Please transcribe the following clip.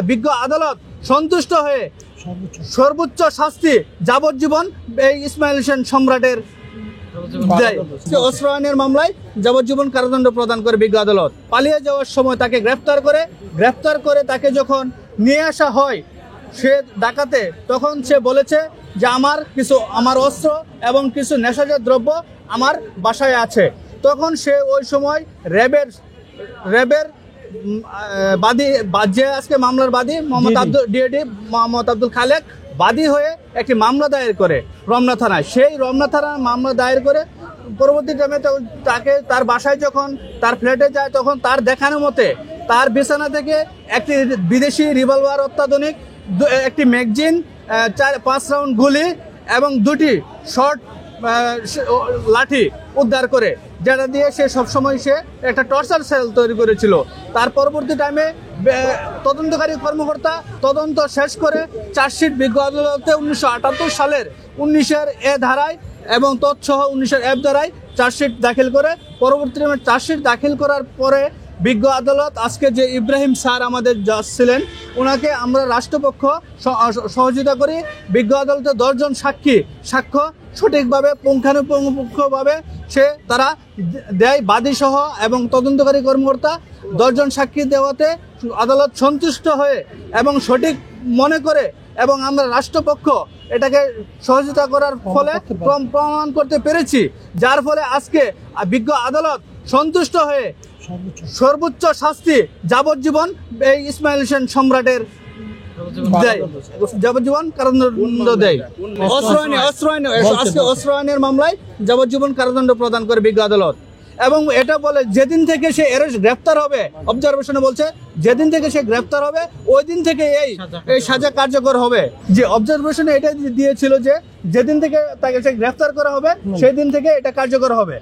বিজ্ঞ আদালত সন্তুষ্ট হয়ে সর্বোচ্চ শাস্তি যাবজ্জীবন এই ইসমাইল হোসেন সম্রাটের দেয়। অস্ত্র আইনের মামলায় যাবজ্জীবন কারাদণ্ড প্রদান করে বিজ্ঞ আদালত। পালিয়ে যাওয়ার সময় তাকে গ্রেফতার করে তাকে যখন নিয়ে আসা হয় সে ডাকাতে, তখন সে বলেছে যে আমার অস্ত্র এবং কিছু নেশাজাত দ্রব্য আমার বাসায় আছে। তখন সে ওই সময় র্যাবের বাদী, যে আজকে মামলার বাদী মোহাম্মদ আব্দুল খালেক বাদী হয়ে একটি মামলা দায়ের করে রমনা থানায়। সেই রমনা থানায় মামলা দায়ের করে পরবর্তী টাইমে তাকে তার বাসায় যখন তার ফ্ল্যাটে যায়, তখন তার দেখানো মতে তার বিছানা থেকে একটি বিদেশি রিভলভার, অত্যাধুনিক একটি ম্যাগজিন, 4-5 রাউন্ড গুলি এবং 2টি শর্ট লাঠি উদ্ধার করে, যেটা দিয়ে সে সবসময় একটা টর্চার সেল তৈরি করেছিল। তার পরবর্তী টাইমে তদন্তকারী কর্মকর্তা তদন্ত শেষ করে চার্জশিট বিজ্ঞ আদালতে 1978 সালের 19-এর এ ধারায় এবং তৎসহ 19-এর এফ ধারায় চার্জশিট দাখিল করে। পরবর্তী টাইমে চার্জশিট দাখিল করার পরে বিজ্ঞ আদালত আজকে যে ইব্রাহিম স্যার আমাদের জাজ ছিলেন, ওনাকে আমরা রাষ্ট্রপক্ষ সহযোগিতা করি। বিজ্ঞ আদালতে 10 জন সাক্ষ্য সঠিকভাবে পুঙ্খানুপুঙ্খভাবে তারা দেয়, বাদীসহ এবং তদন্তকারী কর্মকর্তা 10 জন সাক্ষী দেওয়াতে আদালত সন্তুষ্ট হয়ে এবং সঠিক মনে করে এবং আমরা রাষ্ট্রপক্ষ এটাকে সহযোগিতা করার ফলে প্রমাণ করতে পেরেছি, যার ফলে আজকে বিজ্ঞ আদালত সন্তুষ্ট হয়ে সর্বোচ্চ শাস্তি যাবজ্জীবন এই ইসমাইল হোসেন সম্রাটের দেয়, যাবজ্জীবন কারাদণ্ড দেয়। অস্ত্র আইনের মামলায় যাবজ্জীবন কারাদণ্ড প্রদান করে বিজ্ঞ আদালত। এবং এটা বলে যেদিন থেকে সে গ্রেফতার হবে, অবজারভেশনে বলছে যেদিন থেকে সে গ্রেফতার হবে ওই দিন থেকে এই সাজা কার্যকর হবে। যে অবজারভেশনে এটা দিয়েছিল যে যেদিন থেকে তাকে সে গ্রেফতার করা হবে সেই দিন থেকে এটা কার্যকর হবে।